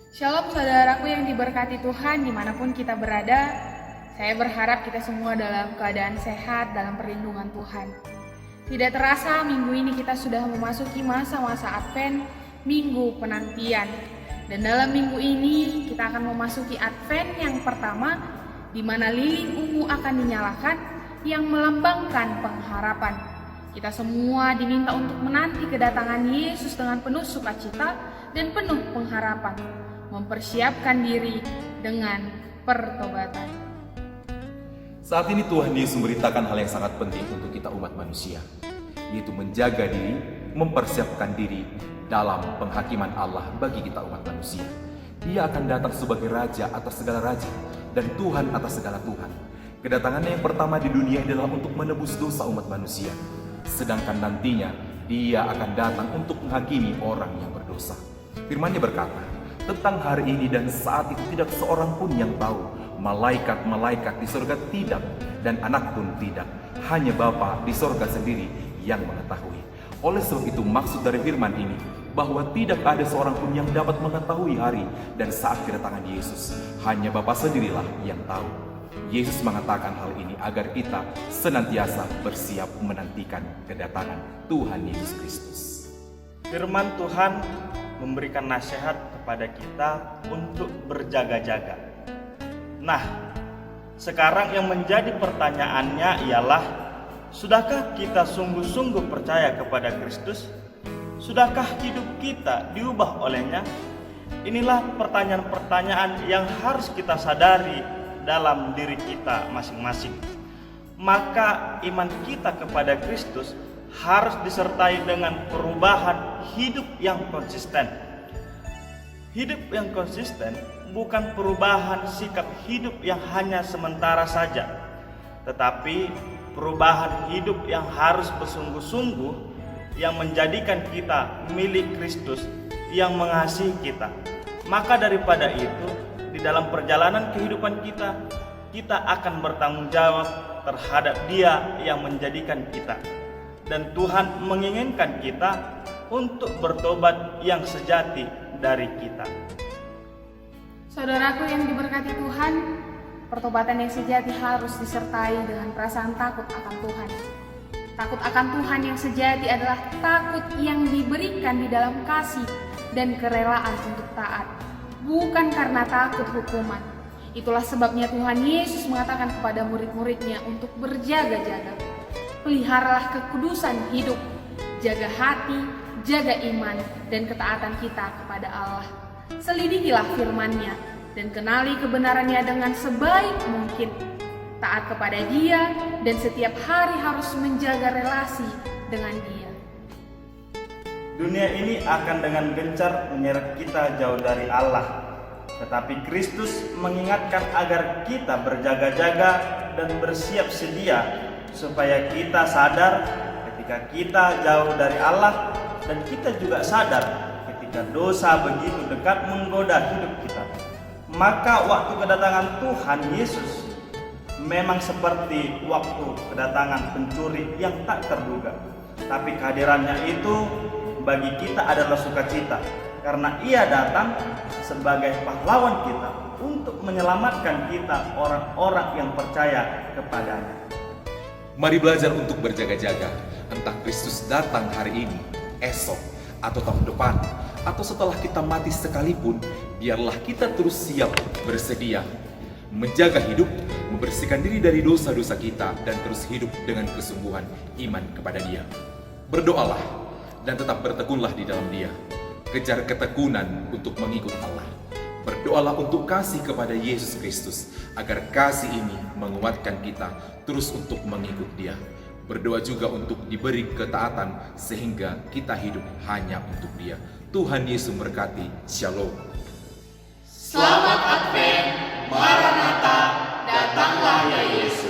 Shalom saudaraku yang diberkati Tuhan dimanapun kita berada. Saya berharap kita semua dalam keadaan sehat dalam perlindungan Tuhan. Tidak terasa minggu ini kita sudah memasuki masa-masa Advent, minggu penantian. Dan dalam minggu ini kita akan memasuki Advent yang pertama, di mana lilin ungu akan dinyalakan yang melambangkan pengharapan. Kita semua diminta untuk menanti kedatangan Yesus dengan penuh sukacita dan penuh pengharapan, mempersiapkan diri dengan pertobatan. Saat ini Tuhan Yesus memberitakan hal yang sangat penting untuk kita umat manusia, yaitu menjaga diri, mempersiapkan diri dalam penghakiman Allah bagi kita umat manusia. Dia akan datang sebagai Raja atas segala raja dan Tuhan atas segala Tuhan. Kedatangannya yang pertama di dunia adalah untuk menebus dosa umat manusia, sedangkan nantinya Dia akan datang untuk menghakimi orang yang berdosa. Firman-Nya berkata, tentang hari ini dan saat itu tidak seorang pun yang tahu, malaikat-malaikat di surga tidak, dan anak pun tidak, hanya Bapa di surga sendiri yang mengetahui. Oleh sebab itu maksud dari firman ini, bahwa tidak ada seorang pun yang dapat mengetahui hari dan saat kedatangan Yesus, hanya Bapa sendirilah yang tahu. Yesus mengatakan hal ini agar kita senantiasa bersiap menantikan kedatangan Tuhan Yesus Kristus. Firman Tuhan memberikan nasihat kepada kita untuk berjaga-jaga. Nah, sekarang yang menjadi pertanyaannya ialah, sudahkah kita sungguh-sungguh percaya kepada Kristus? Sudahkah hidup kita diubah olehnya? Inilah pertanyaan-pertanyaan yang harus kita sadari dalam diri kita masing-masing. Maka iman kita kepada Kristus harus disertai dengan perubahan hidup yang konsisten. Hidup yang konsisten bukan perubahan sikap hidup yang hanya sementara saja, tetapi perubahan hidup yang harus bersungguh-sungguh, yang menjadikan kita milik Kristus yang mengasihi kita. Maka daripada itu, di dalam perjalanan kehidupan kita, kita akan bertanggung jawab terhadap Dia yang menjadikan kita. Dan Tuhan menginginkan kita untuk bertobat yang sejati dari kita. Saudaraku yang diberkati Tuhan, pertobatan yang sejati harus disertai dengan perasaan takut akan Tuhan. Takut akan Tuhan yang sejati adalah takut yang diberikan di dalam kasih dan kerelaan untuk taat, bukan karena takut hukuman. Itulah sebabnya Tuhan Yesus mengatakan kepada murid-muridnya untuk berjaga-jaga. Peliharalah kekudusan hidup, jaga hati, jaga iman, dan ketaatan kita kepada Allah. Selidikilah firman-Nya dan kenali kebenarannya dengan sebaik mungkin. Taat kepada Dia dan setiap hari harus menjaga relasi dengan Dia. Dunia ini akan dengan gencar menyeret kita jauh dari Allah. Tetapi Kristus mengingatkan agar kita berjaga-jaga dan bersiap sedia, supaya kita sadar ketika kita jauh dari Allah, dan kita juga sadar ketika dosa begitu dekat menggoda hidup kita. Maka waktu kedatangan Tuhan Yesus memang seperti waktu kedatangan pencuri yang tak terduga. Tapi kehadirannya itu bagi kita adalah sukacita, karena Ia datang sebagai pahlawan kita untuk menyelamatkan kita, orang-orang yang percaya kepadanya. Mari belajar untuk berjaga-jaga, entah Kristus datang hari ini, esok, atau tahun depan, atau setelah kita mati sekalipun. Biarlah kita terus siap bersedia menjaga hidup, membersihkan diri dari dosa-dosa kita, dan terus hidup dengan kesungguhan iman kepada Dia. Berdoalah dan tetap bertekunlah di dalam Dia. Kejar ketekunan untuk mengikut Allah. Berdoalah untuk kasih kepada Yesus Kristus, agar kasih ini menguatkan kita terus untuk mengikut Dia. Berdoa juga untuk diberi ketaatan sehingga kita hidup hanya untuk Dia. Tuhan Yesus memberkati. Shalom. Selamat Advent, Maranatha, datanglah ya Yesus.